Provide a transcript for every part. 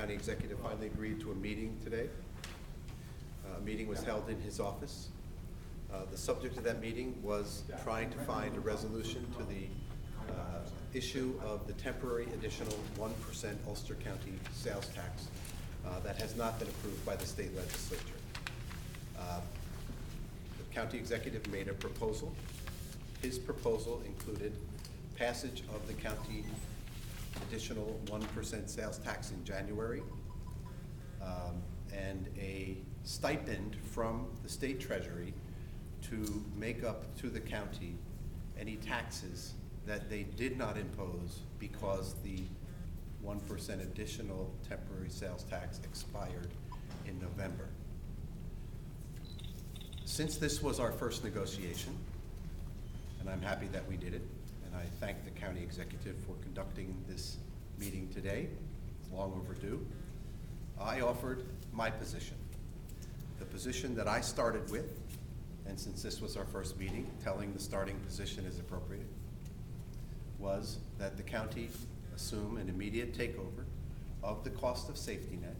county executive finally agreed to a meeting today. A meeting was held in his office. The subject of that meeting was trying to find a resolution to the issue of the temporary additional 1% Ulster County sales tax that has not been approved by the state legislature. The county executive made a proposal. His proposal included passage of the county additional 1% sales tax in January, and a stipend from the state treasury to make up to the county any taxes that they did not impose because the 1% additional temporary sales tax expired in November. Since this was our first negotiation, and I'm happy that we did it, and I thank the county executive for conducting this meeting today, it's long overdue, I offered my position. The position that I started with, and since this was our first meeting, telling the starting position is appropriate, was that the county assume an immediate takeover of the cost of safety net,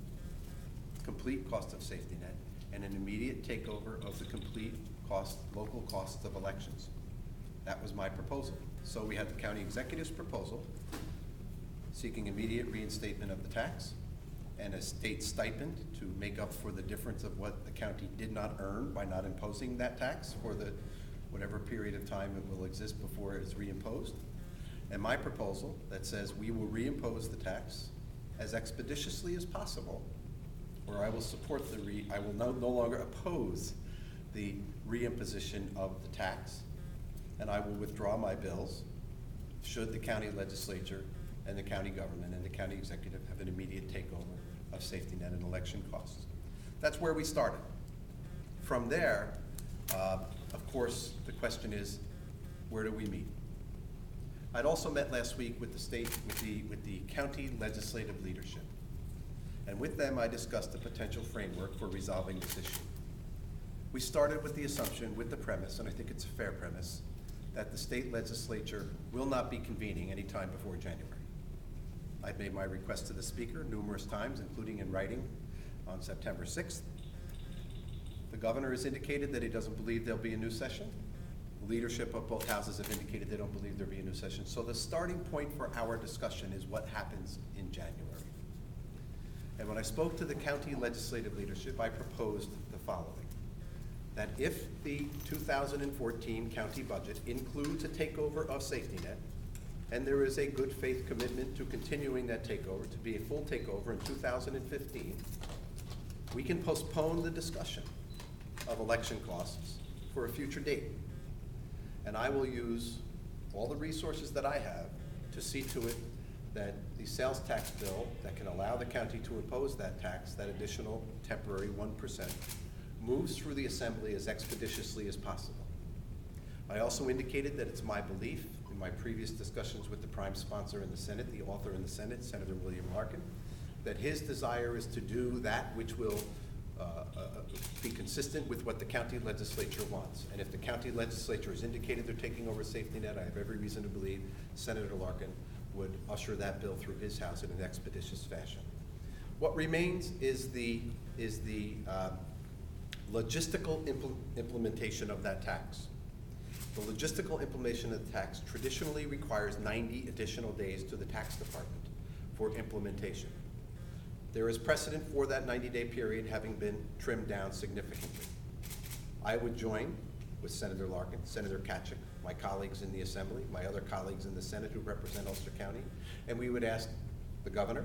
complete cost of safety net, and an immediate takeover of the complete cost, local costs of elections. That was my proposal. So we had the county executive's proposal seeking immediate reinstatement of the tax and a state stipend to make up for the difference of what the county did not earn by not imposing that tax for the whatever period of time it will exist before it is reimposed. And my proposal that says we will reimpose the tax as expeditiously as possible, or I will support I will no longer oppose the reimposition of the tax, and I will withdraw my bills should the county legislature and the county government and the county executive have an immediate takeover of safety net and election costs. That's where we started. From there, of course, the question is, where do we meet? I'd also met last week with the county legislative leadership. And with them, I discussed a potential framework for resolving this issue. We started with the assumption, with the premise, and I think it's a fair premise, that the state legislature will not be convening any time before January. I've made my request to the speaker numerous times, including in writing on September 6th. The governor has indicated that he doesn't believe there'll be a new session. The leadership of both houses have indicated they don't believe there'll be a new session. So the starting point for our discussion is what happens in January. And when I spoke to the county legislative leadership, I proposed the following: that if the 2014 county budget includes a takeover of safety net, and there is a good faith commitment to continuing that takeover to be a full takeover in 2015, we can postpone the discussion of election costs for a future date. And I will use all the resources that I have to see to it that the sales tax bill that can allow the county to impose that tax, that additional temporary 1%, moves through the assembly as expeditiously as possible. I also indicated that it's my belief in my previous discussions with the prime sponsor in the Senate, the author in the Senate, Senator William Larkin, that his desire is to do that which will be consistent with what the county legislature wants. And if the county legislature has indicated they're taking over safety net, I have every reason to believe Senator Larkin would usher that bill through his house in an expeditious fashion. What remains is the logistical implementation of that tax. The logistical implementation of the tax traditionally requires 90 additional days to the tax department for implementation. There is precedent for that 90-day period having been trimmed down significantly. I would join with Senator Larkin, Senator Kachik, my colleagues in the Assembly, my other colleagues in the Senate who represent Ulster County, and we would ask the governor,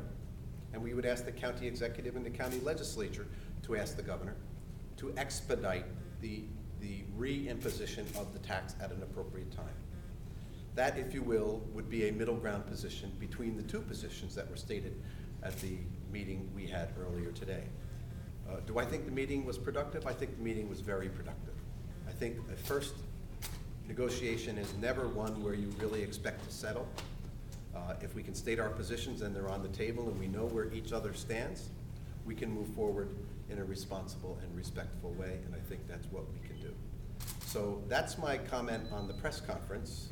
and we would ask the county executive and the county legislature to ask the governor to expedite the reimposition of the tax at an appropriate time. That, if you will, would be a middle ground position between the two positions that were stated at the meeting we had earlier today. Do I think the meeting was productive? I think the meeting was very productive. I think the first negotiation is never one where you really expect to settle. If we can state our positions and they're on the table and we know where each other stands, we can move forward in a responsible and respectful way, and I think that's what we can do. So that's my comment on the press conference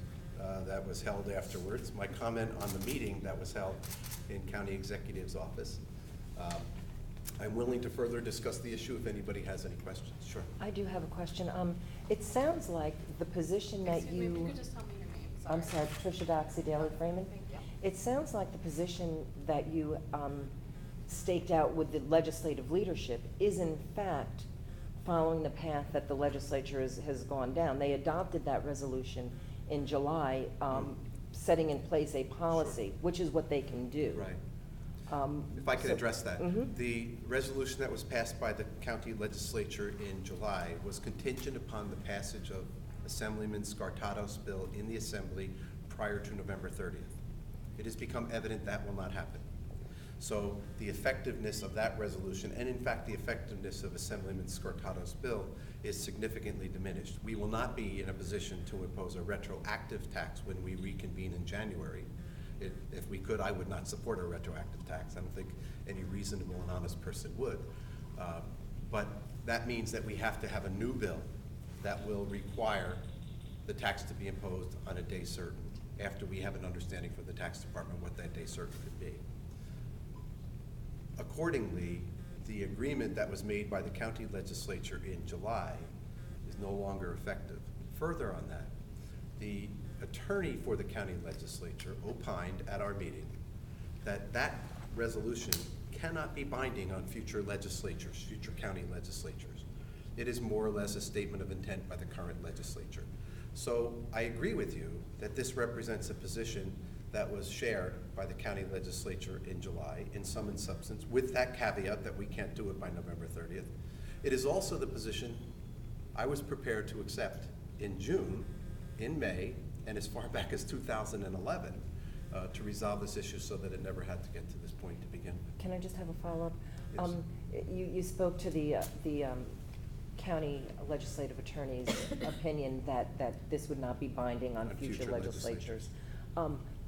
that was held afterwards, my comment on the meeting that was held in County Executive's office. I'm willing to further discuss the issue if anybody has any questions. Sure. I do have a question. It sounds like the position that Excuse me, if you you, could just tell me your name, I'm sorry, Patricia Doxey, Daily Freeman. Thank you. It sounds like the position that you staked out with the legislative leadership is in fact following the path that the legislature has gone down. They adopted that resolution in July, setting in place a policy, Sure. which is what they can do. Right. If I could address that. The resolution that was passed by the county legislature in July was contingent upon the passage of Assemblyman Scartato's bill in the Assembly prior to November 30th. It has become evident that will not happen. So the effectiveness of that resolution, and in fact the effectiveness of Assemblyman Scartato's bill, is significantly diminished. We will not be in a position to impose a retroactive tax when we reconvene in January. If we could, I would not support a retroactive tax. I don't think any reasonable and honest person would. But that means that we have to have a new bill that will require the tax to be imposed on a day certain, after we have an understanding from the tax department what that day certain could be. Accordingly, the agreement that was made by the county legislature in July is no longer effective. Further on that, the attorney for the county legislature opined at our meeting that that resolution cannot be binding on future legislatures, future county legislatures. It is more or less a statement of intent by the current legislature. So I agree with you that this represents a position that was shared by the county legislature in July in sum and substance, with that caveat that we can't do it by November 30th. It is also the position I was prepared to accept in June, in May, and as far back as 2011 to resolve this issue so that it never had to get to this point to begin with. Can I just have a follow-up? Yes. You spoke to the county legislative attorney's opinion that this would not be binding on future legislatures.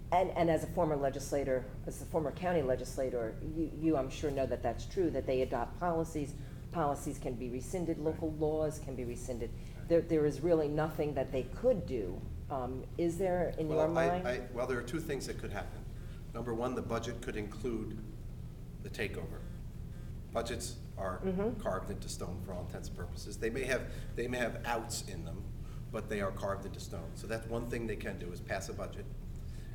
And as a former legislator, as a former county legislator, you I'm sure know that that's true, that they adopt policies. Policies can be rescinded, local laws can be rescinded. There is really nothing that they could do. Is there, in your mind? Well, there are two things that could happen. Number one, the budget could include the takeover. Budgets are carved into stone for all intents and purposes. They may have outs in them, but they are carved into stone. So that's one thing they can do, is pass a budget.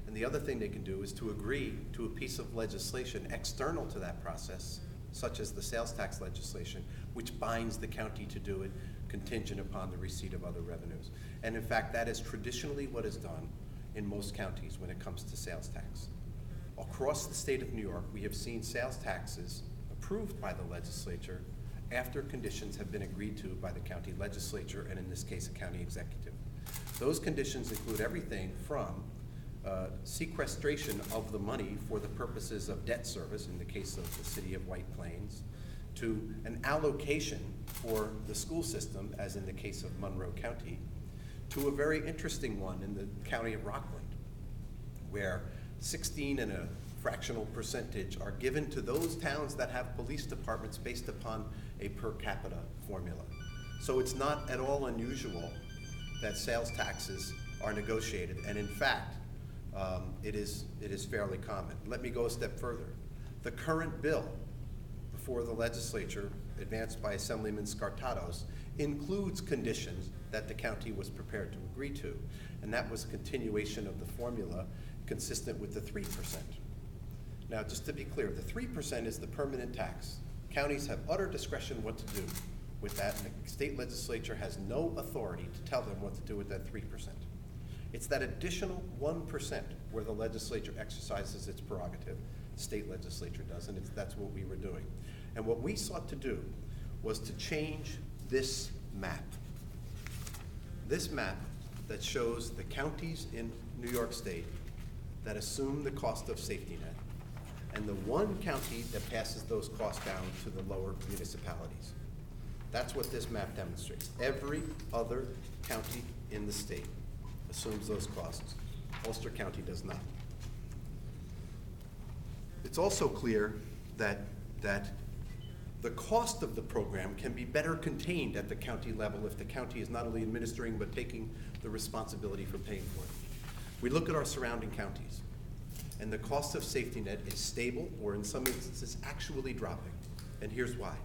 And the other thing they can do is to agree to a piece of legislation external to that process, such as the sales tax legislation, which binds the county to do it contingent upon the receipt of other revenues. And in fact, that is traditionally what is done in most counties when it comes to sales tax. Across the state of New York, we have seen sales taxes approved by the legislature after conditions have been agreed to by the county legislature, and in this case, a county executive. Those conditions include everything from sequestration of the money for the purposes of debt service, in the case of the city of White Plains, to an allocation for the school system, as in the case of Monroe County, to a very interesting one in the county of Rockland, where 16 and a fractional percentage are given to those towns that have police departments based upon a per capita formula. So it's not at all unusual that sales taxes are negotiated, and in fact, it is fairly common. Let me go a step further. The current bill before the legislature, advanced by Assemblyman Scartatos, includes conditions that the county was prepared to agree to, and that was a continuation of the formula consistent with the 3%. Now, just to be clear, the 3% is the permanent tax. Counties have utter discretion what to do with that, and the state legislature has no authority to tell them what to do with that 3%. It's that additional 1% where the legislature exercises its prerogative. The state legislature does, and that's what we were doing. And what we sought to do was to change this map. This map that shows the counties in New York State that assume the cost of safety net, and the one county that passes those costs down to the lower municipalities. That's what this map demonstrates. Every other county in the state assumes those costs. Ulster County does not. It's also clear that the cost of the program can be better contained at the county level if the county is not only administering but taking the responsibility for paying for it. We look at our surrounding counties, and the cost of safety net is stable or in some instances actually dropping. And here's why.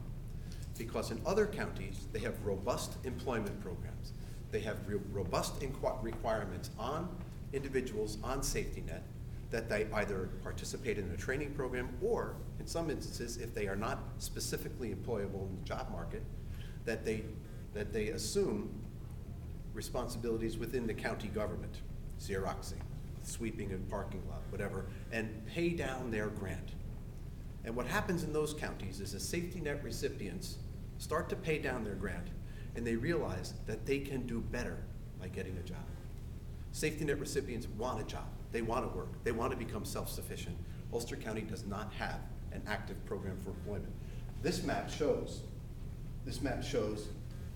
Because in other counties, they have robust employment programs. They have robust requirements on individuals on safety net that they either participate in a training program or, in some instances, if they are not specifically employable in the job market, that they assume responsibilities within the county government, Xeroxing, sweeping a parking lot, whatever, and pay down their grant. And what happens in those counties is the safety net recipients start to pay down their grant, and they realize that they can do better by getting a job. Safety net recipients want a job. They want to work. They want to become self-sufficient. Ulster County does not have an active program for employment. This map shows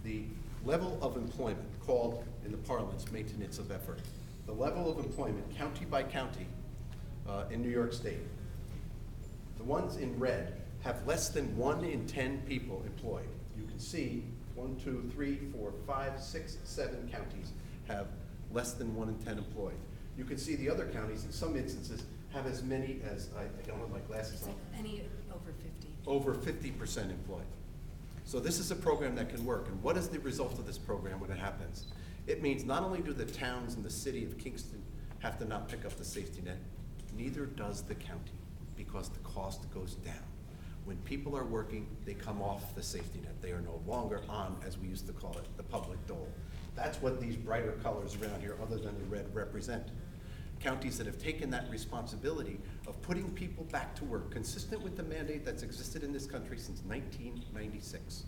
the level of employment, called in the parlance maintenance of effort. The level of employment, county by county, in New York State. The ones in red have less than 1 in 10 people employed. You can see 1, 2, 3, 4, 5, 6, 7 counties have less than 1 in 10 employed. You can see the other counties, in some instances, have as many as, I don't have my glasses on. Any over 50. Over 50% employed. So this is a program that can work. And what is the result of this program when it happens? It means not only do the towns and the city of Kingston have to not pick up the safety net, neither does the county, because the cost goes down. When people are working, they come off the safety net. They are no longer on, as we used to call it, the public dole. That's what these brighter colors around here, other than the red, represent. Counties that have taken that responsibility of putting people back to work, consistent with the mandate that's existed in this country since 1996.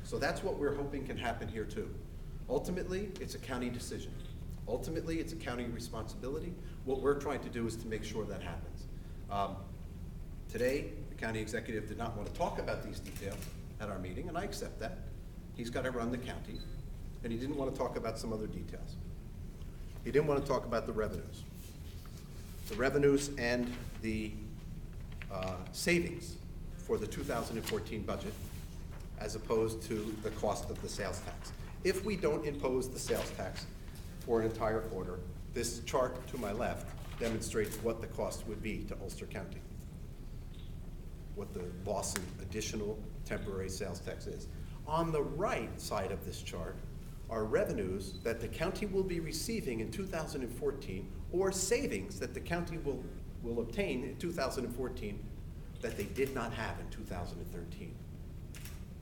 So that's what we're hoping can happen here too. Ultimately, it's a county decision. Ultimately, it's a county responsibility. What we're trying to do is to make sure that happens. Today, the county executive did not want to talk about these details at our meeting, and I accept that. He's got to run the county, and he didn't want to talk about some other details. He didn't want to talk about the revenues. The revenues and the savings for the 2014 budget, as opposed to the cost of the sales tax. If we don't impose the sales tax for an entire quarter, this chart to my left demonstrates what the cost would be to Ulster County, what the loss in additional temporary sales tax is. On the right side of this chart are revenues that the county will be receiving in 2014, or savings that the county will obtain in 2014 that they did not have in 2013.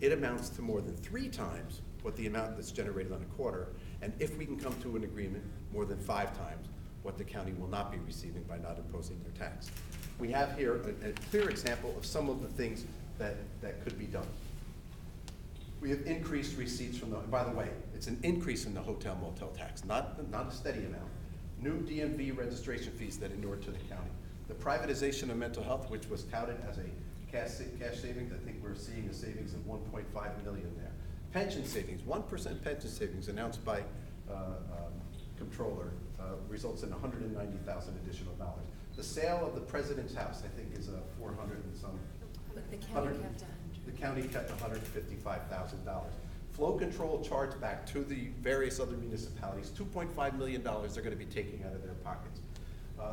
It amounts to more than 3 times what the amount that's generated on a quarter, and if we can come to an agreement, more than 5 times what the county will not be receiving by not imposing their tax. We have here a clear example of some of the things that could be done. We have increased receipts from by the way, it's an increase in the hotel motel tax, not a steady amount. New DMV registration fees that inure to the county. The privatization of mental health, which was touted as a cash savings, I think we're seeing a savings of $1.5 million there. Pension savings, 1% pension savings announced by Comptroller results in $190,000 additional dollars. The sale of the President's House, I think, is 400 and some. But the county kept 100. The county kept $155,000. Flow control chargeback to the various other municipalities, $2.5 million they're going to be taking out of their pockets.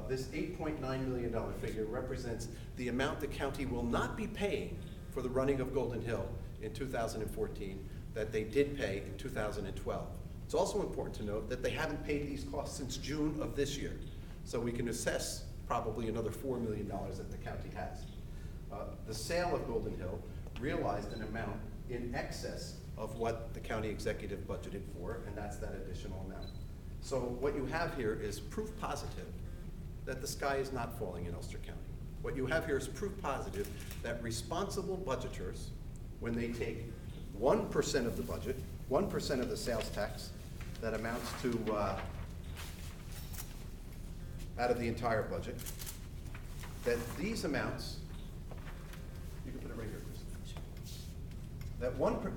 This $8.9 million figure represents the amount the county will not be paying for the running of Golden Hill in 2014 that they did pay in 2012. It's also important to note that they haven't paid these costs since June of this year. So we can assess probably another $4 million that the county has. The sale of Golden Hill realized an amount in excess of what the county executive budgeted for, and that's that additional amount. So what you have here is proof positive that the sky is not falling in Ulster County. What you have here is proof positive that responsible budgeters, when they take 1% of the budget, 1% of the sales tax, that amounts to, out of the entire budget, that these amounts, you can put it right here, Chris.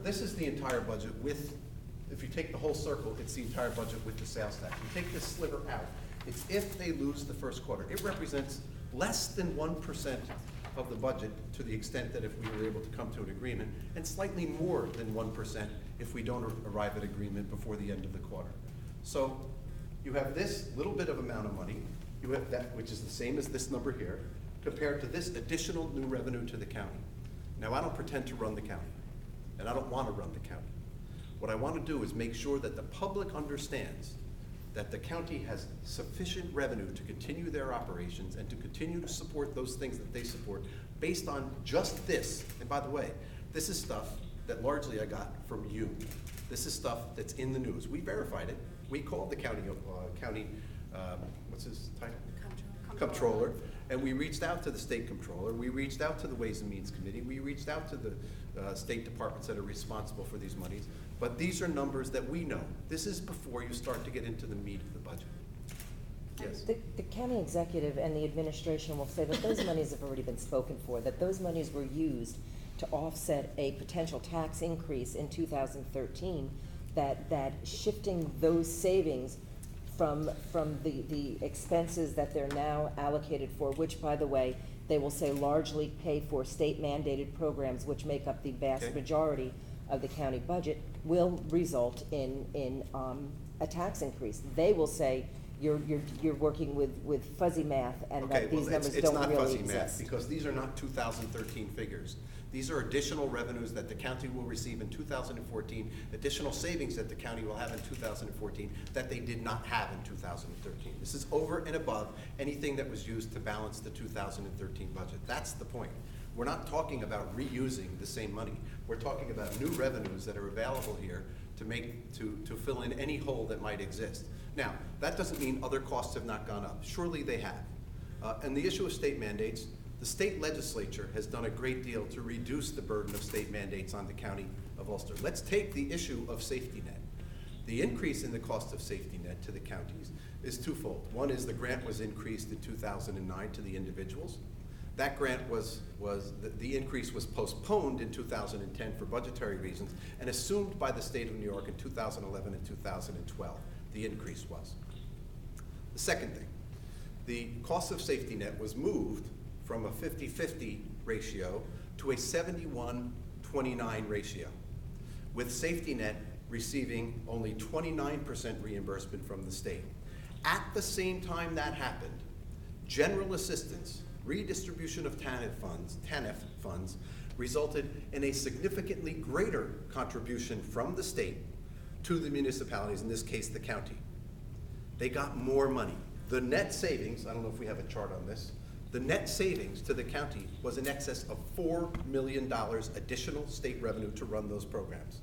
This is the entire budget with, if you take the whole circle, it's the entire budget with the sales tax. You take this sliver out, it's if they lose the first quarter. It represents less than 1% of the budget to the extent that if we were able to come to an agreement, and slightly more than 1% if we don't arrive at agreement before the end of the quarter. So you have this little bit of amount of money, You have that, which is the same as this number here, compared to this additional new revenue to the county. Now, I don't pretend to run the county, and I don't want to run the county. What I want to do is make sure that the public understands that the county has sufficient revenue to continue their operations and to continue to support those things that they support based on just this. And by the way, this is stuff that largely I got from you. This is stuff that's in the news. We verified it. We called the county, what's his title? Comptroller. And we reached out to the state comptroller. We reached out to the Ways and Means Committee. We reached out to the state departments that are responsible for these monies. But these are numbers that we know. This is before you start to get into the meat of the budget. Yes? The county executive and the administration will say that those monies have already been spoken for, that those monies were used to offset a potential tax increase in 2013, that shifting those savings from the expenses that they're now allocated for, which, by the way, they will say largely pay for state mandated programs, which make up the vast majority of the county budget, will result in a tax increase. They will say you're working with fuzzy math and that these numbers don't really exist. It's not fuzzy math, because these are not 2013 figures. These are additional revenues that the county will receive in 2014, additional savings that the county will have in 2014 that they did not have in 2013. This is over and above anything that was used to balance the 2013 budget. That's the point. We're not talking about reusing the same money. We're talking about new revenues that are available here to fill in any hole that might exist. Now, that doesn't mean other costs have not gone up. Surely they have. And the issue of state mandates, the state legislature has done a great deal to reduce the burden of state mandates on the county of Ulster. Let's take the issue of safety net. The increase in the cost of safety net to the counties is twofold. One is the grant was increased in 2009 to the individuals. That grant the increase was postponed in 2010 for budgetary reasons and assumed by the state of New York in 2011 and 2012. The increase was. The second thing, the cost of safety net was moved from a 50-50 ratio to a 71-29 ratio, with safety net receiving only 29% reimbursement from the state. At the same time that happened, general assistance, redistribution of TANF funds, resulted in a significantly greater contribution from the state to the municipalities, in this case the county. They got more money. The net savings, I don't know if we have a chart on this, the net savings to the county was in excess of $4 million additional state revenue to run those programs.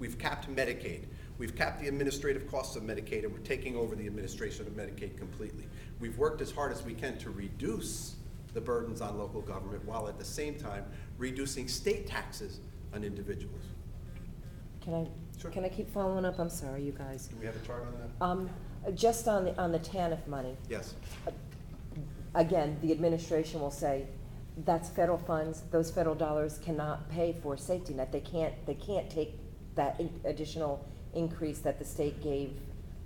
We've capped Medicaid. We've capped the administrative costs of Medicaid, and we're taking over the administration of Medicaid completely. We've worked as hard as we can to reduce the burdens on local government while at the same time reducing state taxes on individuals. Sure. Can I keep following up? I'm sorry, you guys. Do we have a chart on that? Just on the TANF money. Yes. Again, the administration will say that's federal funds. Those federal dollars cannot pay for safety net. They can't take that additional increase that the state gave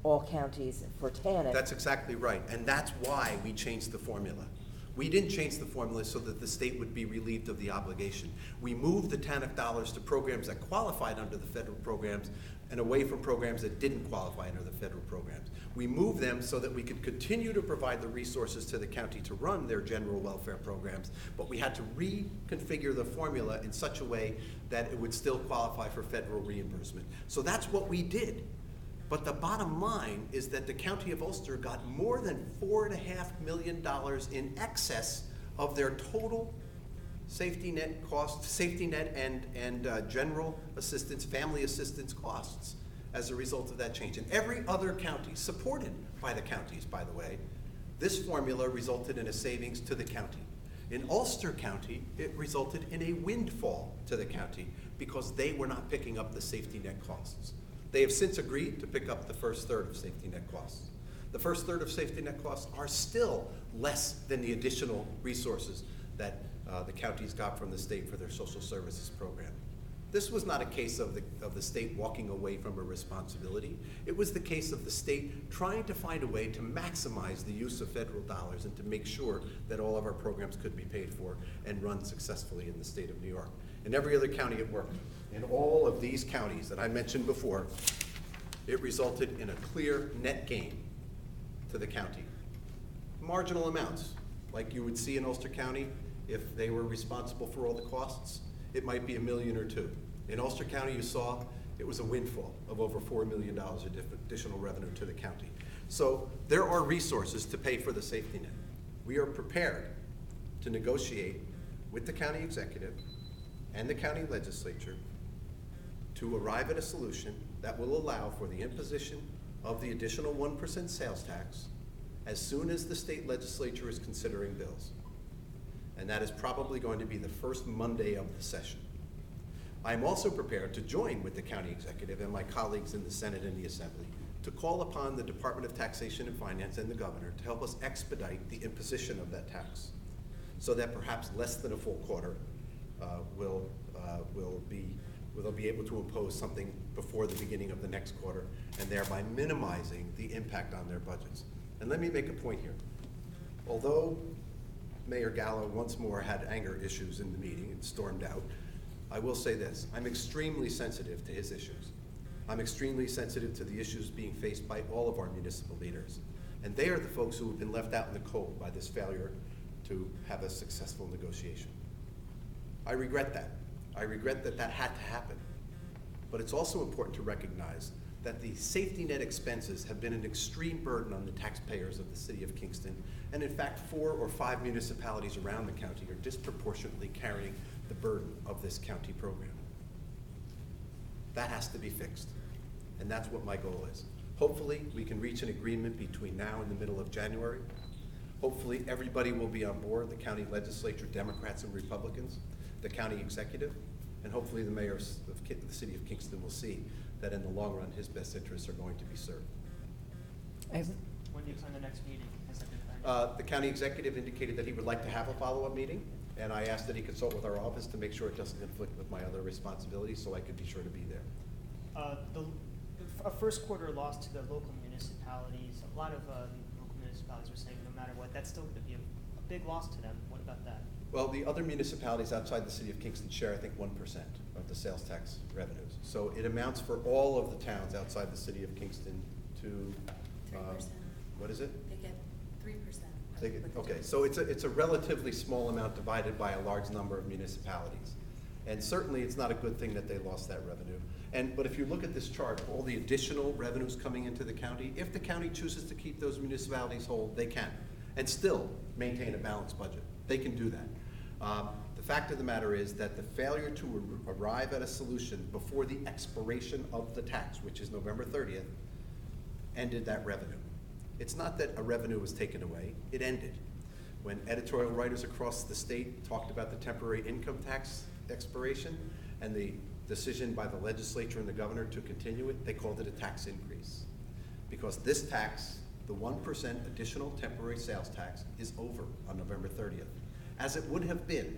all counties for TANF. That's exactly right, and that's why we changed the formula. We didn't change the formula so that the state would be relieved of the obligation. We moved the TANF dollars to programs that qualified under the federal programs and away from programs that didn't qualify under the federal programs. We moved them so that we could continue to provide the resources to the county to run their general welfare programs, but we had to reconfigure the formula in such a way that it would still qualify for federal reimbursement. So that's what we did. But the bottom line is that the county of Ulster got more than $4.5 million in excess of their total safety net costs, safety net and general assistance, family assistance costs as a result of that change. And every other county, supported by the counties, by the way, this formula resulted in a savings to the county. In Ulster County, it resulted in a windfall to the county because they were not picking up the safety net costs. They have since agreed to pick up the first third of safety net costs. The first third of safety net costs are still less than the additional resources that the counties got from the state for their social services program. This was not a case of the state walking away from a responsibility. It was the case of the state trying to find a way to maximize the use of federal dollars and to make sure that all of our programs could be paid for and run successfully in the state of New York. In every other county it worked. In all of these counties that I mentioned before, it resulted in a clear net gain to the county. marginal amounts, like you would see in Ulster County if they were responsible for all the costs. It might be $1 million or $2 million. In Ulster County, you saw it was a windfall of over $4 million of additional revenue to the county. So there are resources to pay for the safety net. We are prepared to negotiate with the county executive and the county legislature to arrive at a solution that will allow for the imposition of the additional 1% sales tax as soon as the state legislature is considering bills. And that is probably going to be the first Monday of the session. I'm also prepared to join with the county executive and my colleagues in the Senate and the Assembly to call upon the Department of Taxation and Finance and the governor to help us expedite the imposition of that tax so that perhaps less than a full quarter will be able to impose something before the beginning of the next quarter, and thereby minimizing the impact on their budgets. And let me make a point here. Although Mayor Gallo once more had anger issues in the meeting and stormed out, I will say this: I'm extremely sensitive to his issues. I'm extremely sensitive to the issues being faced by all of our municipal leaders. And they are the folks who have been left out in the cold by this failure to have a successful negotiation. I regret that. I regret that that had to happen. But it's also important to recognize that the safety net expenses have been an extreme burden on the taxpayers of the city of Kingston. And in fact, 4 or 5 municipalities around the county are disproportionately carrying the burden of this county program. That has to be fixed. And that's what my goal is. Hopefully, we can reach an agreement between now and the middle of January. Hopefully, everybody will be on board, the county legislature, Democrats and Republicans, the county executive, and hopefully the mayor of the city of Kingston will see that in the long run, his best interests are going to be served. When do you plan the next meeting? Has that been planned? The county executive indicated that he would like to have a follow-up meeting, and I asked that he consult with our office to make sure it doesn't conflict with my other responsibilities, so I could be sure to be there. A first quarter loss to the local municipalities, a lot of local municipalities were saying no matter what, that's still going to be a big loss to them. What about that? Well, the other municipalities outside the city of Kingston share, I think, 1% of the sales tax revenues. So it amounts for all of the towns outside the city of Kingston to 3%. What is it? They get 3%. Okay, so it's a relatively small amount divided by a large number of municipalities. And certainly it's not a good thing that they lost that revenue. But if you look at this chart, all the additional revenues coming into the county, if the county chooses to keep those municipalities whole, they can, and still maintain a balanced budget. They can do that. The fact of the matter is that the failure to arrive at a solution before the expiration of the tax, which is November 30th, ended that revenue. It's not that a revenue was taken away, it ended. When editorial writers across the state talked about the temporary income tax expiration and the decision by the legislature and the governor to continue it, they called it a tax increase. Because this tax, the 1% additional temporary sales tax, is over on November 30th, as it would have been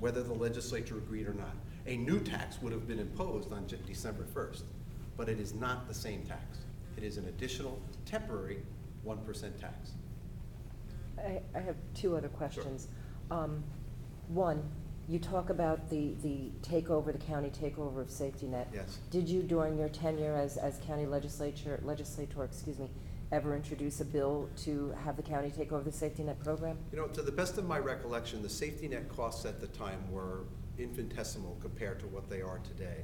whether the legislature agreed or not. A new tax would have been imposed on December 1st, but it is not the same tax. It is an additional temporary 1% tax. I have 2 other questions. Sure. One, you talk about the takeover, the county takeover of safety net. Yes. Did you, during your tenure as county legislator, ever introduce a bill to have the county take over the safety net program? You know, to the best of my recollection, the safety net costs at the time were infinitesimal compared to what they are today.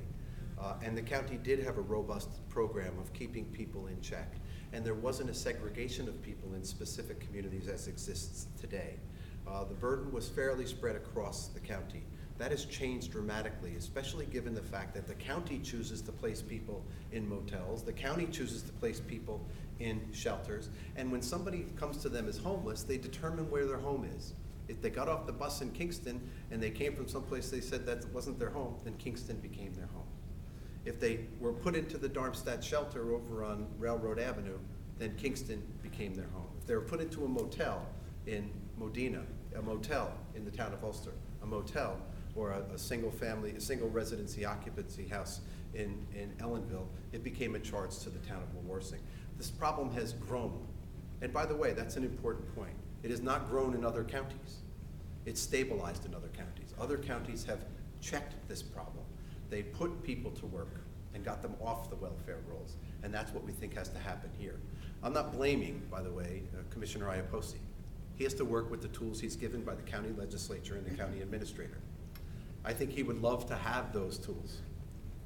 And the county did have a robust program of keeping people in check. And there wasn't a segregation of people in specific communities as exists today. The burden was fairly spread across the county. That has changed dramatically, especially given the fact that the county chooses to place people in motels, the county chooses to place people in shelters, and when somebody comes to them as homeless, they determine where their home is. If they got off the bus in Kingston and they came from someplace they said that wasn't their home, then Kingston became their home. If they were put into the Darmstadt shelter over on Railroad Avenue, then Kingston became their home. If they were put into a motel in Modena, a motel in the town of Ulster, a motel or a single residency occupancy house in Ellenville, it became a charge to the town of Warsing. This problem has grown. And by the way, that's an important point. It has not grown in other counties. It's stabilized in other counties. Other counties have checked this problem. They put people to work and got them off the welfare rolls. And that's what we think has to happen here. I'm not blaming, by the way, Commissioner Iapoce. He has to work with the tools he's given by the county legislature and the county administrator. I think he would love to have those tools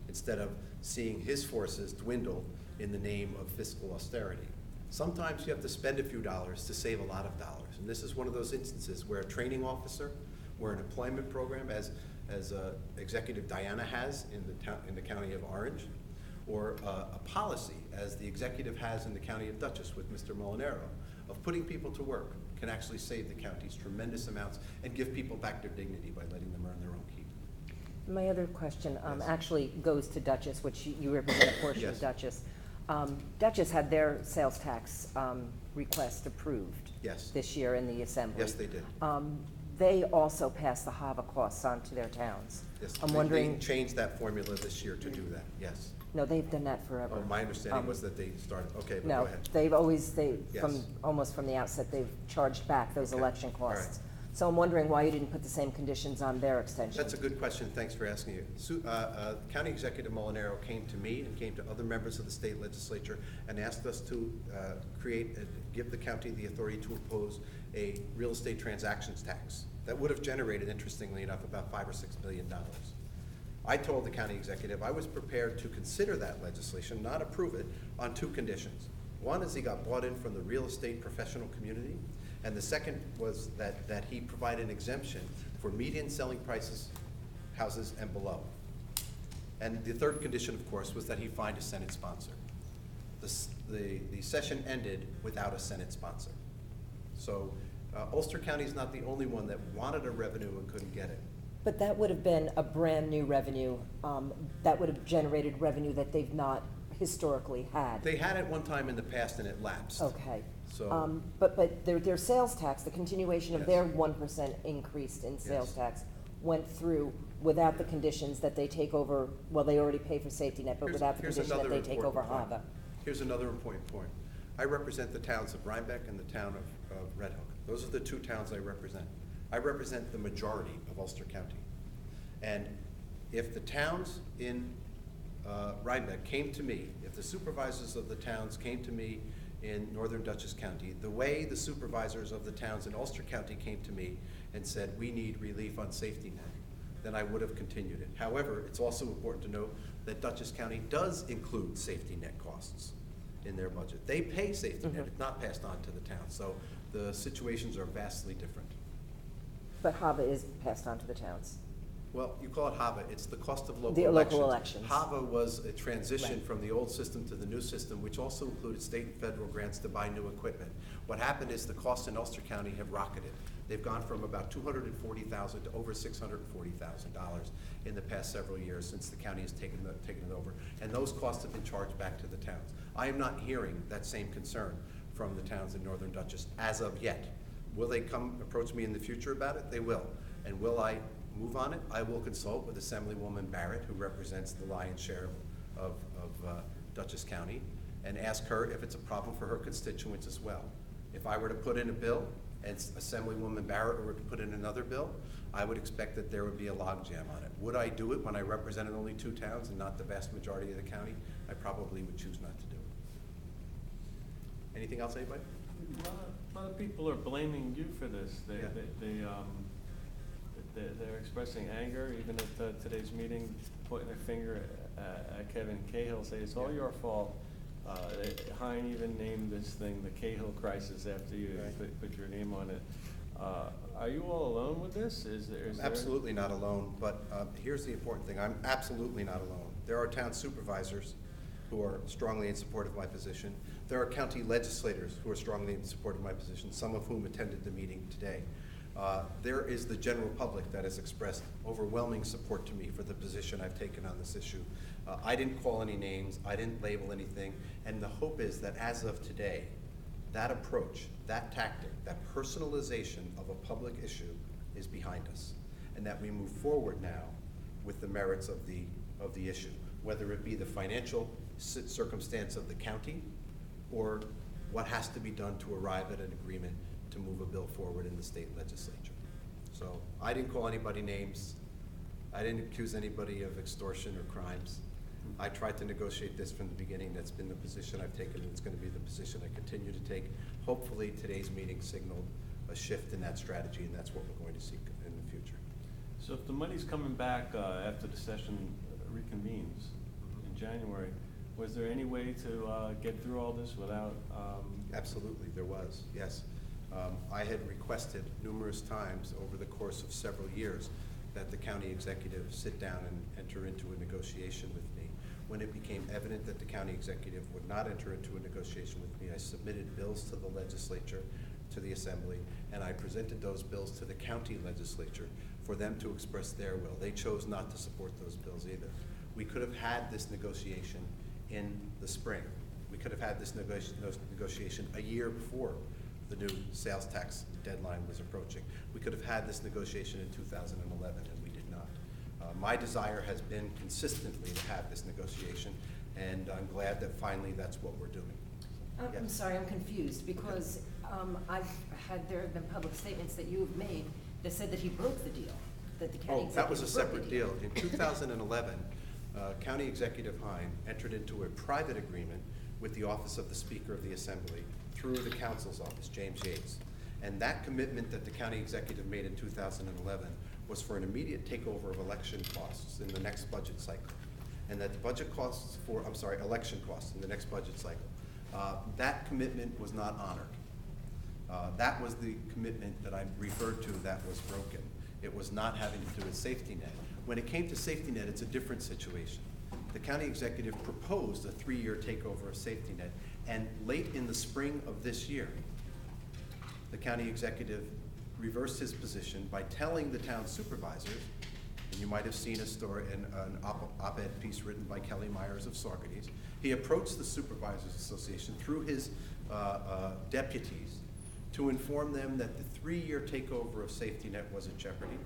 instead of seeing his forces dwindle in the name of fiscal austerity. Sometimes you have to spend a few dollars to save a lot of dollars. And this is one of those instances where a training officer, where an employment program, as Executive Diana has in the county of Orange, or a policy, as the executive has in the county of Dutchess with Mr. Molinaro, of putting people to work, can actually save the counties tremendous amounts and give people back their dignity by letting them earn their own keep. My other question Yes. actually goes to Dutchess, which you represent a portion of Yes. Dutchess. Dutchess had their sales tax request approved Yes. this year in the assembly. Yes, they did. They also passed the HAVA costs on to their towns. Yes, I'm they wondering, changed that formula this year to do that, yes. no, they've done that forever. Oh, my understanding was that they started, okay, but go No, ahead. they've always, Yes. almost from the outset, they've charged back those Okay. election All right. costs. So I'm wondering why you didn't put the same conditions on their extension. That's a good question, thanks for asking it. County Executive Molinaro came to me and came to other members of the state legislature and asked us to give the county the authority to impose a real estate transactions tax that would have generated, interestingly enough, about $5 or $6 million. I told the county executive I was prepared to consider that legislation, not approve it, on two conditions. One is he got bought in from the real estate professional community, and the second was that he provide an exemption for median selling prices, houses and below. And the third condition, of course, was that he find a Senate sponsor. The session ended without a Senate sponsor. So Ulster County is not the only one that wanted a revenue and couldn't get it. But that would have been a brand-new revenue, that would have generated revenue that they've not historically had. They had it one time in the past and it lapsed. Okay. So- But their sales tax, the continuation of Yes. their 1% increase in sales Yes. tax went through without the conditions that they take over, well, they already pay for safety net, but Here's- without the here's condition that another they take over important point. HAVA. Here's another important point. I represent the towns of Rhinebeck and the town of Red Hook. Those are the two towns I represent. I represent the majority of Ulster County. And if the towns in Rhinebeck came to me, if the supervisors of the towns came to me in northern Dutchess County, the way the supervisors of the towns in Ulster County came to me and said, we need relief on safety net, then I would have continued it. However, it's also important to note that Dutchess County does include safety net costs in their budget. They pay safety net, it's not passed on to the town. So the situations are vastly different. But HAVA is passed on to the towns. Well, you call it HAVA, it's the cost of local The elections. local elections. HAVA was a transition Right. from the old system to the new system, which also included state and federal grants to buy new equipment. What happened is the costs in Ulster County have rocketed. They've gone from about $240,000 to over $640,000 in the past several years since the county has taken it over. And those costs have been charged back to the towns. I am not hearing that same concern from the towns in northern Dutchess as of yet. Will they come approach me in the future about it? They will. And will I move on it? I will consult with Assemblywoman Barrett, who represents the lion's share of Dutchess County, and ask her if it's a problem for her constituents as well. If I were to put in a bill and Assemblywoman Barrett were to put in another bill, I would expect that there would be a logjam on it. Would I do it when I represented only two towns and not the vast majority of the county? I probably would choose not to do it. Anything else, anybody? A lot of people are blaming you for this. Yeah. They're expressing anger, even at today's meeting, pointing their finger at Kevin Cahill, say it's all Yeah. your fault. Hein even named this thing the Cahill crisis after you Right. put your name on it. Are you all alone with this? Is there? Absolutely not alone, but here's the important thing. I'm absolutely not alone. There are town supervisors who are strongly in support of my position. There are county legislators who are strongly in support of my position, some of whom attended the meeting today. There is the general public that has expressed overwhelming support to me for the position I've taken on this issue. I didn't call any names, I didn't label anything, and the hope is that as of today, that approach, that tactic, that personalization of a public issue is behind us, and that we move forward now with the merits of the issue, whether it be the financial circumstance of the county or what has to be done to arrive at an agreement to move a bill forward in the state legislature. So I didn't call anybody names. I didn't accuse anybody of extortion or crimes. I tried to negotiate this from the beginning. That's been the position I've taken, and it's going to be the position I continue to take. Hopefully today's meeting signaled a shift in that strategy, and that's what we're going to seek in the future. So if the money's coming back after the session reconvenes in January, was there any way to get through all this without? Absolutely, there was, yes. I had requested numerous times over the course of several years that the county executive sit down and enter into a negotiation with me. When it became evident that the county executive would not enter into a negotiation with me, I submitted bills to the legislature, to the assembly, and I presented those bills to the county legislature for them to express their will. They chose not to support those bills either. We could have had this negotiation in the spring. We could have had this negotiation a year before the new sales tax deadline was approaching. We could have had this negotiation in 2011, and we did not. My desire has been consistently to have this negotiation, and I'm glad that finally that's what we're doing. I'm Yes. sorry, I'm confused, because there have been public statements that you have made that said that he broke the deal, that the county executive Oh, that was a broke the separate deal. In 2011, County Executive Hine entered into a private agreement with the Office of the Speaker of the Assembly through the Council's office, James Yates. And that commitment that the county executive made in 2011 was for an immediate takeover of election costs in the next budget cycle. And that the budget costs for, election costs in the next budget cycle. That commitment was not honored. That was the commitment that I referred to that was broken. It was not having to do with safety net. When it came to safety net, it's a different situation. The county executive proposed a 3-year takeover of safety net, and late in the spring of this year, the county executive reversed his position by telling the town supervisors, and you might have seen a story in an op-ed piece written by Kelly Myers of Saugerties. He approached the Supervisors Association through his deputies to inform them that the 3-year takeover of safety net was in jeopardy,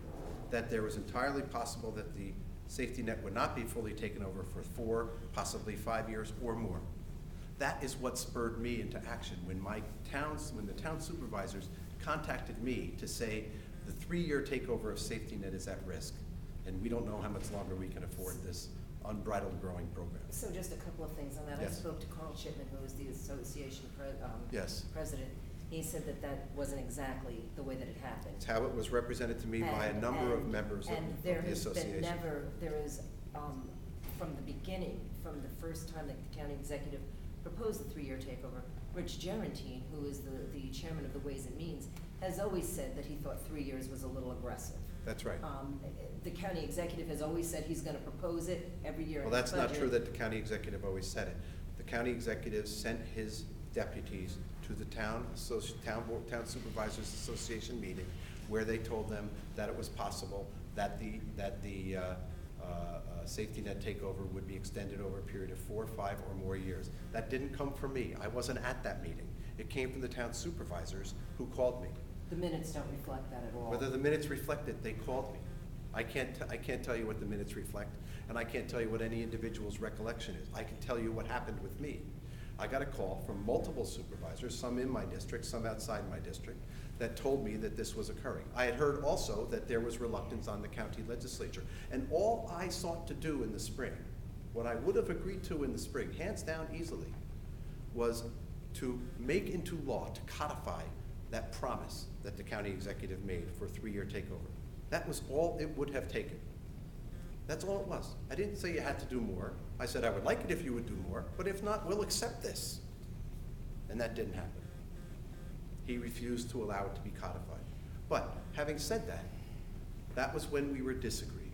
that there was entirely possible that the safety net would not be fully taken over for 4, possibly 5 years or more. That is what spurred me into action when the town supervisors contacted me to say the 3-year takeover of safety net is at risk, and we don't know how much longer we can afford this unbridled growing program. So just a couple of things on that. Yes. I spoke to Carl Shipman, who is the association Yes. president. He said that that wasn't exactly the way that it happened. It's how it was represented to me by a number of members of the association. There is, from the beginning, from the first time that the county executive proposed the 3-year takeover, Rich Gerantine, who is the chairman of the Ways and Means, has always said that he thought 3 years was a little aggressive. That's right. The county executive has always said he's gonna propose it every year in Well, his that's not budget. true that the county executive always said it. The county executive sent his deputies to the town supervisors association meeting, where they told them that it was possible that the safety net takeover would be extended over a period of 4, 5, or more years. That didn't come from me. I wasn't at that meeting. It came from the town supervisors who called me. The minutes don't reflect that at all. Whether the minutes reflect it, they called me. I can't tell you what the minutes reflect, and I can't tell you what any individual's recollection is. I can tell you what happened with me. I got a call from multiple supervisors, some in my district, some outside my district, that told me that this was occurring. I had heard also that there was reluctance on the county legislature. And all I sought to do in the spring, what I would have agreed to in the spring, hands down easily, was to make into law, to codify that promise that the county executive made for a 3-year takeover. That was all it would have taken. That's all it was. I didn't say you had to do more. I said I would like it if you would do more, but if not, we'll accept this. And that didn't happen. He refused to allow it to be codified. But having said that, that was when we were disagreeing.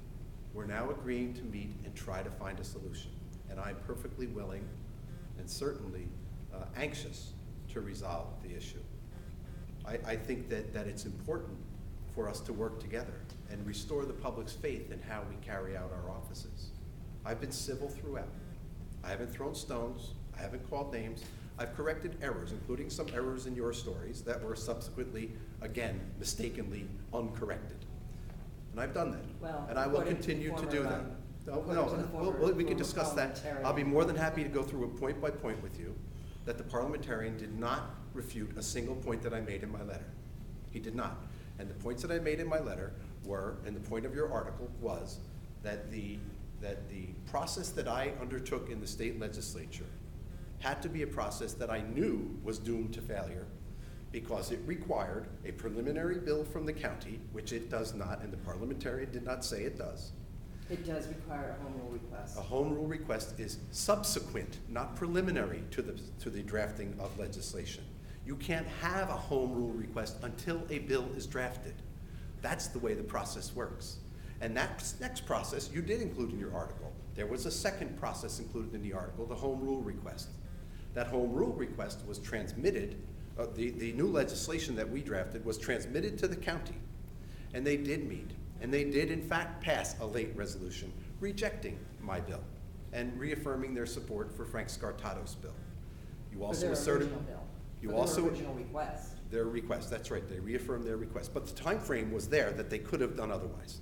We're now agreeing to meet and try to find a solution. And I'm perfectly willing and certainly anxious to resolve the issue. I think that it's important for us to work together and restore the public's faith in how we carry out our offices. I've been civil throughout. I haven't thrown stones. I haven't called names. I've corrected errors, including some errors in your stories that were subsequently, again, mistakenly uncorrected. And I've done that. Well, and I will according to the continue to do that. according to the former We can discuss that. parliamentarian. I'll be more than happy to go through it point by point with you, that the parliamentarian did not refute a single point that I made in my letter. He did not. And the points that I made in my letter were, and the point of your article was, that the process that I undertook in the state legislature had to be a process that I knew was doomed to failure, because it required a preliminary bill from the county, which it does not, and the parliamentarian did not say it does. It does require a home rule request. A home rule request is subsequent, not preliminary to the drafting of legislation. You can't have a home rule request until a bill is drafted. That's the way the process works. And that next process you did include in your article. There was a second process included in the article, the home rule request. That home rule request was transmitted, the new legislation that we drafted was transmitted to the county. And they did meet. And they did, in fact, pass a late resolution rejecting my bill and reaffirming their support for Frank Scartato's bill. You also asserted. For their original bill. You For also. their original request. Their request, that's right, they reaffirmed their request. But the time frame was there that they could have done otherwise.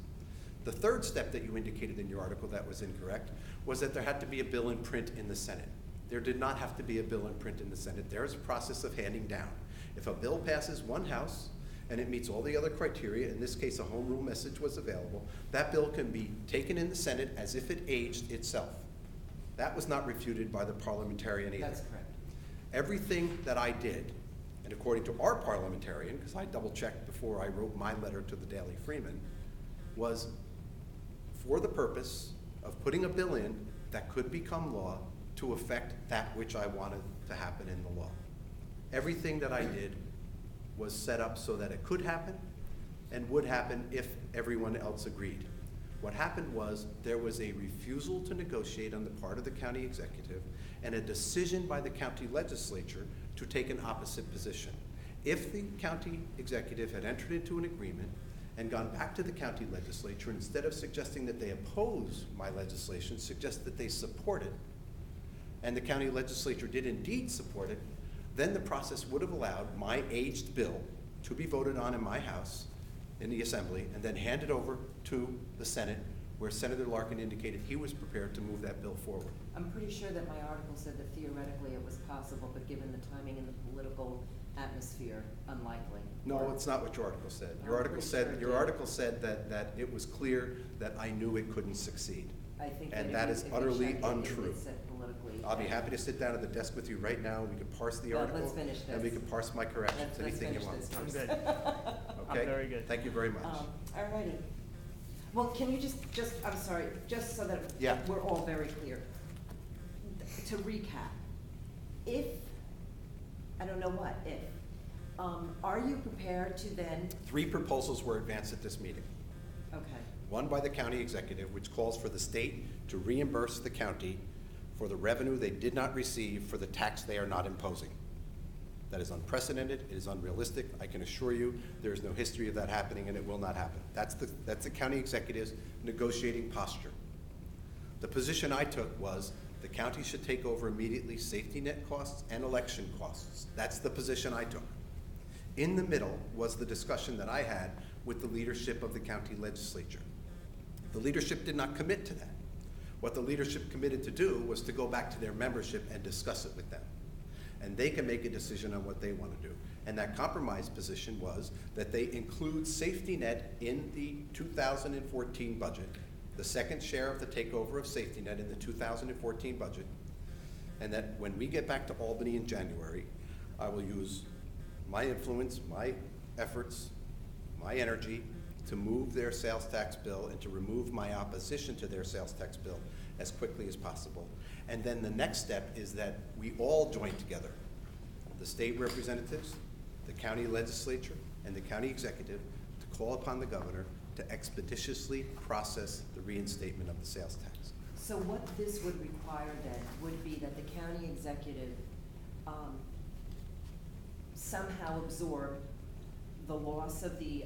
The third step that you indicated in your article that was incorrect was that there had to be a bill in print in the Senate. There did not have to be a bill in print in the Senate. There is a process of handing down. If a bill passes one house and it meets all the other criteria, in this case a home rule message was available, that bill can be taken in the Senate as if it aged itself. That was not refuted by the parliamentarian either. That's correct. Everything that I did, and according to our parliamentarian, because I double-checked before I wrote my letter to the Daily Freeman, was for the purpose of putting a bill in that could become law to affect that which I wanted to happen in the law. Everything that I did was set up so that it could happen and would happen if everyone else agreed. What happened was there was a refusal to negotiate on the part of the county executive and a decision by the county legislature to take an opposite position. If the county executive had entered into an agreement and gone back to the county legislature, instead of suggesting that they oppose my legislation, suggest that they support it, and the county legislature did indeed support it, then the process would have allowed my aged bill to be voted on in my house, in the assembly, and then handed over to the Senate, where Senator Larkin indicated he was prepared to move that bill forward. I'm pretty sure that my article said that theoretically it was possible, but given the timing and the political atmosphere, unlikely. No, it's not what your article said. Your I'm article pretty said, sure it your did. article said that it was clear that I knew it couldn't succeed. I think And if that you- is if you utterly checked it, untrue. It said politically. I'll be happy to sit down at the desk with you right now, we could parse the Well, article. let's finish And we this. can parse my corrections, Let's anything you finish want. this I'm first. good. Okay? I'm very good. Thank you very much. All righty. Well, can you just, I'm sorry, just so that Yeah. we're all very clear. To recap, if, I don't know what, if, are you prepared to then, 3 proposals were advanced at this meeting. okay, One by the county executive, which calls for the state to reimburse the county for the revenue they did not receive for the tax they are not imposing. That is unprecedented, it is unrealistic. I can assure you, there is no history of that happening and it will not happen. That's the county executive's negotiating posture. The position I took was the county should take over immediately safety net costs and election costs. That's the position I took. In the middle was the discussion that I had with the leadership of the county legislature. The leadership did not commit to that. What the leadership committed to do was to go back to their membership and discuss it with them. And they can make a decision on what they want to do. And that compromise position was that they include safety net in the 2014 budget, the second share of the takeover of safety net in the 2014 budget, and that when we get back to Albany in January, I will use my influence, my efforts, my energy to move their sales tax bill and to remove my opposition to their sales tax bill as quickly as possible. And then the next step is that we all join together, the state representatives, the county legislature, and the county executive, to call upon the governor to expeditiously process the reinstatement of the sales tax. so what this would require then would be that the county executive somehow absorb the loss of the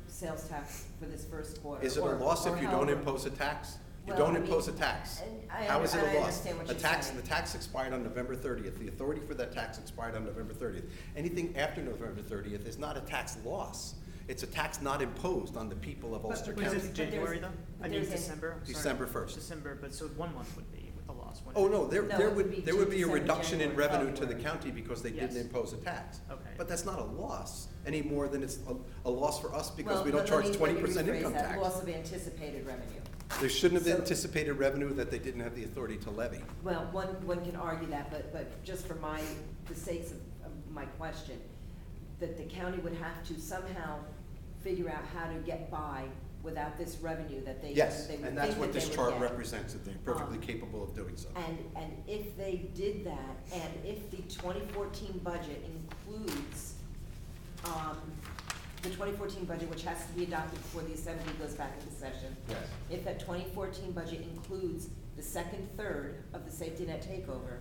sales tax for this first quarter. Is it a or- loss or if you don't however- impose a tax? You Well, don't I mean, impose a tax. and How is it a I loss? understand what The you're tax, saying. the tax expired on November 30th. The authority for that tax expired on November 30th. Anything after November 30th is not a tax loss. It's a tax not imposed on the people of Ulster but Was County. it January though? I mean there's a- December? I'm sorry. December 1st. December, but so 1 month would be with the loss, wouldn't Oh, it? no, there No, there it would be would a December, reduction in January, revenue to the February. county because they didn't Yes. impose a tax. Okay. But that's not a loss any more than it's a loss for us because Well, we don't but charge let me 20% rephrase income that, tax. Loss of anticipated revenue. There shouldn't have been So- anticipated revenue that they didn't have the authority to levy. Well, one can argue that, but just for the sakes of my question, that the county would have to somehow figure out how to get by without this revenue that they, Yes, they would and that's think what that this they would chart get. represents, that they're perfectly capable of doing so. And if they did that, and if the 2014 budget includes, the 2014 budget, which has to be adopted before the assembly goes back into session. Yes. If that 2014 budget includes the second third of the safety net takeover,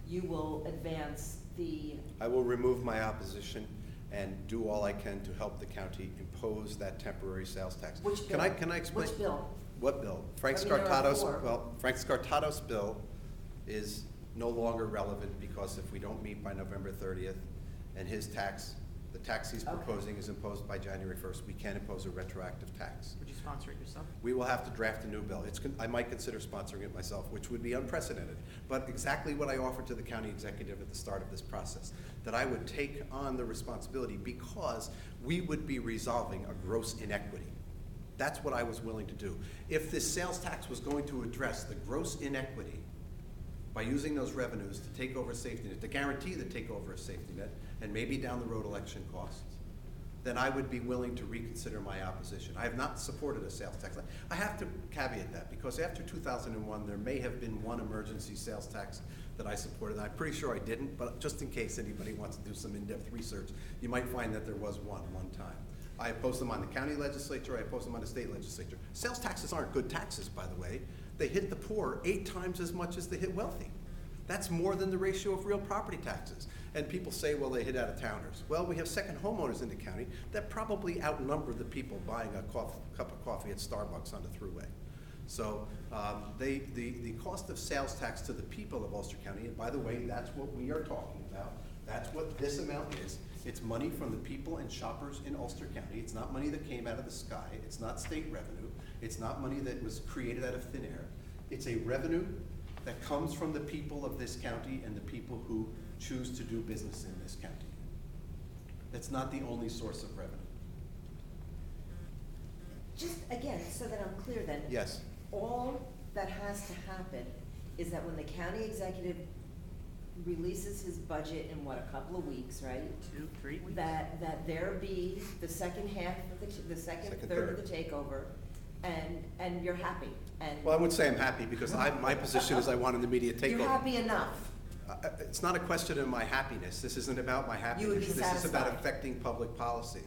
you will advance the, I will remove my opposition and do all I can to help the county impose that temporary sales tax. which bill? Can I explain? Which bill? What bill? Frank I mean, there are Scartato's, four. well, Frank Scartato's bill is no longer relevant because if we don't meet by November 30th and his tax, the tax he's Okay. proposing is imposed by January 1st, we can't impose a retroactive tax. Would you sponsor it yourself? We will have to draft a new bill. I might consider sponsoring it myself, which would be unprecedented. But exactly what I offered to the county executive at the start of this process, that I would take on the responsibility because we would be resolving a gross inequity. That's what I was willing to do. If this sales tax was going to address the gross inequity by using those revenues to take over safety net, to guarantee the takeover of safety net, and maybe down the road election costs, then I would be willing to reconsider my opposition. I have not supported a sales tax. I have to caveat that because after 2001, there may have been one emergency sales tax that I supported. I'm pretty sure I didn't, but just in case anybody wants to do some in-depth research, you might find that there was one time. I opposed them on the county legislature, I opposed them on the state legislature. Sales taxes aren't good taxes, by the way. They hit the poor 8 times as much as they hit wealthy. That's more than the ratio of real property taxes. And people say, well, they hit out-of-towners. Well, we have second homeowners in the county that probably outnumber the people buying a cup of coffee at Starbucks on the thruway. So the cost of sales tax to the people of Ulster County, and by the way, that's what we are talking about. That's what this amount is. It's money from the people and shoppers in Ulster County. It's not money that came out of the sky. It's not state revenue. It's not money that was created out of thin air. It's a revenue that comes from the people of this county and the people who choose to do business in this county. That's not the only source of revenue. just again, so that I'm clear then. Yes. All that has to happen is that when the county executive releases his budget in what, a couple of weeks, right? 2, 3 weeks? That there be the second half of the second third of the takeover, and you're happy, and. Well, I wouldn't say I'm happy because my position is I want an immediate takeover. You're happy enough. It's not a question of my happiness. This isn't about my happiness. You would be This is about satisfied. affecting public policy.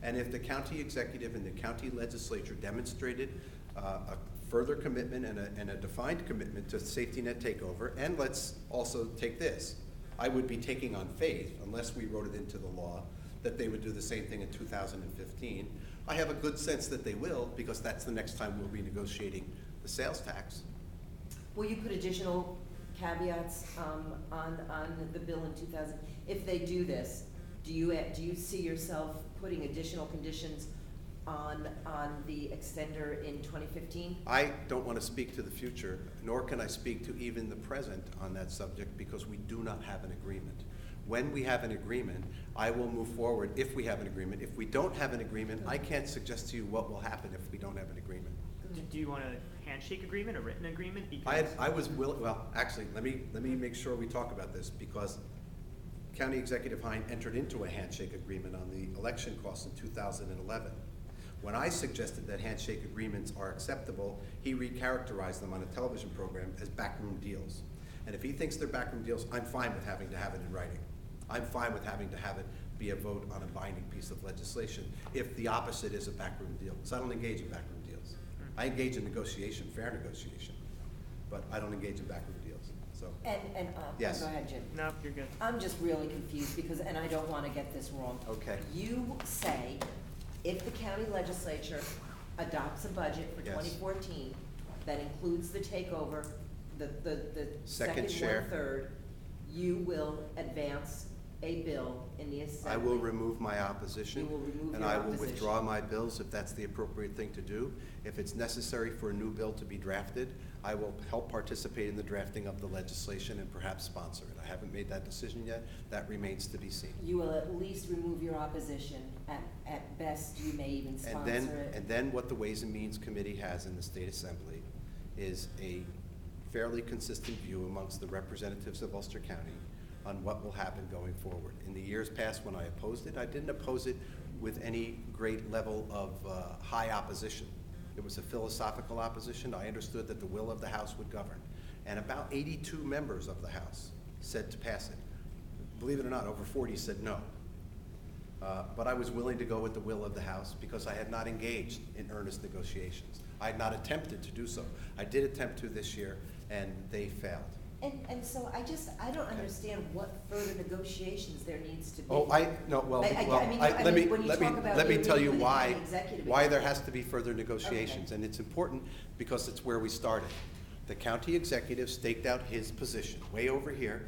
And if the county executive and the county legislature demonstrated a further commitment and a defined commitment to safety net takeover, and let's also take this, I would be taking on faith, unless we wrote it into the law, that they would do the same thing in 2015. I have a good sense that they will, because that's the next time we'll be negotiating the sales tax. Will you put additional caveats on the bill in 2000? If they do this, do you see yourself putting additional conditions on the extender in 2015? I don't want to speak to the future, nor can I speak to even the present on that subject, because we do not have an agreement. When we have an agreement, I will move forward if we have an agreement. If we don't have an agreement, I can't suggest to you what will happen if we don't have an agreement. Do you want a handshake agreement, a written agreement? Because I was willing, well, actually, let me make sure we talk about this, because County Executive Hine entered into a handshake agreement on the election costs in 2011. When I suggested that handshake agreements are acceptable, he recharacterized them on a television program as backroom deals. And if he thinks they're backroom deals, I'm fine with having to have it in writing. I'm fine with having to have it be a vote on a binding piece of legislation if the opposite is a backroom deal. So I don't engage in backroom deals. I engage in negotiation, fair negotiation, but I don't engage in backroom deals, so. And Yes. go ahead, Jim. No, you're good. I'm just really confused because, and I don't want to get this wrong. Okay. You say if the county legislature adopts a budget for Yes. 2014 that includes the takeover, the second share. 1/3, you will advance a bill in the assembly. I will remove my opposition. You will remove And your I will opposition. withdraw my bills if that's the appropriate thing to do. If it's necessary for a new bill to be drafted, I will help participate in the drafting of the legislation and perhaps sponsor it. I haven't made that decision yet. That remains to be seen. You will at least remove your opposition. At best, you may even sponsor it. And then what the Ways and Means Committee has in the State Assembly is a fairly consistent view amongst the representatives of Ulster County on what will happen going forward. In the years past, when I opposed it, I didn't oppose it with any great level of high opposition. It was a philosophical opposition. I understood that the will of the House would govern. And about 82 members of the House said to pass it. Believe it or not, over 40 said no. But I was willing to go with the will of the House because I had not engaged in earnest negotiations. I had not attempted to do so. I did attempt to this year, and they failed. And so I don't understand what further negotiations there needs to be. Oh, let me tell you why there has to be further negotiations. Okay. And it's important because it's where we started. The county executive staked out his position way over here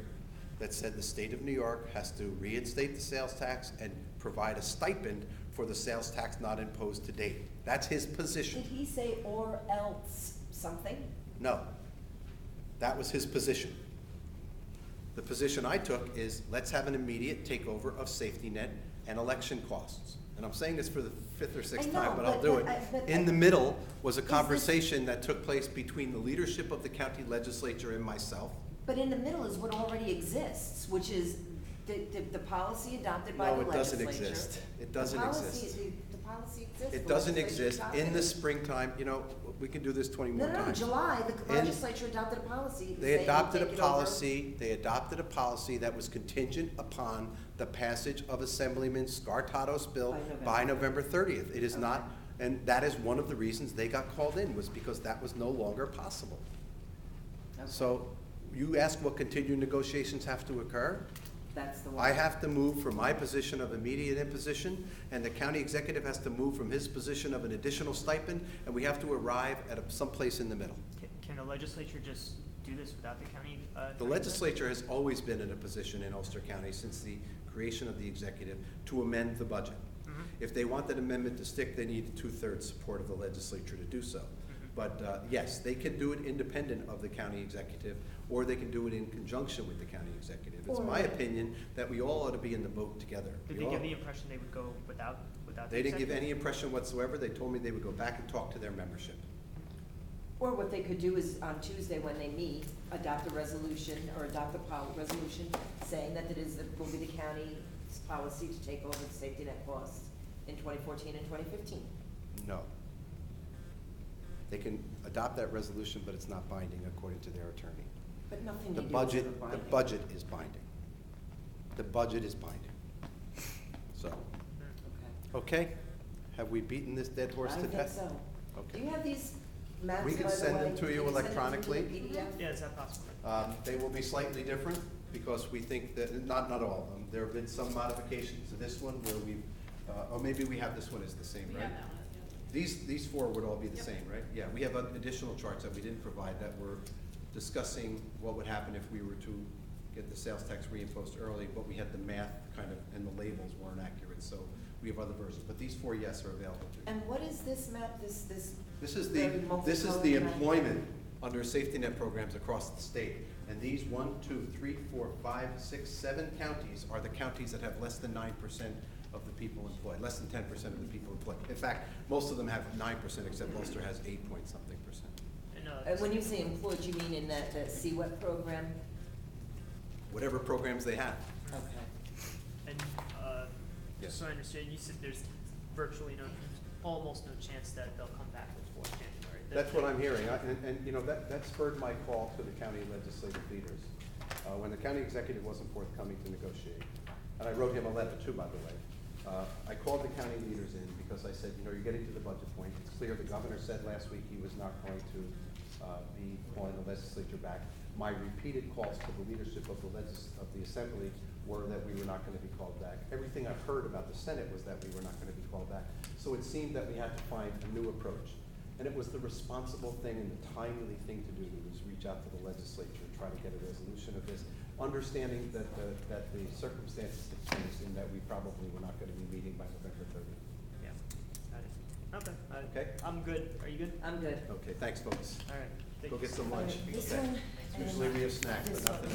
that said the state of New York has to reinstate the sales tax and provide a stipend for the sales tax not imposed to date. That's his position. Did he say or else something? No. That was his position. The position I took is let's have an immediate takeover of safety net and election costs. And I'm saying this for the fifth or sixth time, but I'll do it. In the middle was a conversation that took place between the leadership of the county legislature and myself. But in the middle is what already exists, which is the policy adopted by the No, it doesn't legislature. exist. It doesn't exist. The policy exists. It The doesn't legislature exist. adopted In it. the springtime, you know, we can do this 20 more times. July, the In- legislature adopted a policy. They saying we'll adopted a take it over. policy that was contingent upon the passage of Assemblyman Scartato's bill by November 30th. It is Okay. not, and that is one of the reasons they got called in, was because that was no longer possible. Okay. So you ask what continued negotiations have to occur? That's the one. I have to move from my position of immediate imposition, and the county executive has to move from his position of an additional stipend, and we have to arrive at someplace in the middle. Can the legislature just do this without the county? The legislature has always been in a position in Ulster County since the creation of the executive to amend the budget. Mhm. If they want that amendment to stick, they need 2/3 support of the legislature to do so. But yes, they can do it independent of the county executive, or they can do it in conjunction with the county executive. It's my opinion that we all ought to be in the boat together. Did We they all- give the impression they would go without the They didn't give executive? any impression whatsoever. They told me they would go back and talk to their membership. Or what they could do is on Tuesday when they meet, adopt a resolution or adopt a resolution saying that it is, will be the county's policy to take over the safety net costs in 2014 and 2015. No. They can adopt that resolution, but it's not binding according to their attorney. But nothing The they do is ever budget, the binding. budget is binding. The budget is binding. So, Mm. Okay. okay, have we beaten this dead horse I to think death? so. Okay. Do you have these maps, by We the can way? send them to you Can send them electronically. to me in PDF? Yeah, is that possible? They will be slightly different because we think that, not all of them. There have been some modifications to this one where we've, or maybe we have this one as the same, We right? have that one, yeah. These four would all be the Yep. same, right? Yeah, we have additional charts that we didn't provide that were discussing what would happen if we were to get the sales tax reimposed early, but we had the math kind of, and the labels weren't accurate, so we have other versions. But these four, yes, are available to you. And what is this map, this? This is very the multicolored map? employment under safety net programs across the state. And these 1, 2, 3, 4, 5, 6, 7 counties are the counties that have less than 9% of the people employed, less than 10% of the people employed. In fact, most of them have 9%, except Ulster has 8-point-something%. And when you say employed, you mean in that CWEP program? Whatever programs they have. Okay. And, Yes. just so I understand, you said there's virtually almost no chance that they'll come back before January. That's what I'm hearing, and you know, that spurred my call to the county legislative leaders. When the county executive wasn't forthcoming to negotiate, and I wrote him a letter too, by the way. I called the county leaders in because I said, you know, you're getting to the budget point. It's clear the governor said last week he was not going to be calling the legislature back. My repeated calls to the leadership of the assembly were that we were not going to be called back. Everything I've heard about the Senate was that we were not going to be called back. So it seemed that we had to find a new approach. And it was the responsible thing and the timely thing to do was reach out to the legislature and try to get a resolution of this, understanding that the circumstances have changed and that we probably were not going to be meeting by November 30th. Yeah, got it. Okay. Okay. I'm good. Are you good? I'm good. Okay, thanks, folks. All right. Thank Go you. get some lunch. This Okay. one, Usually we have snacks, but this not one. today.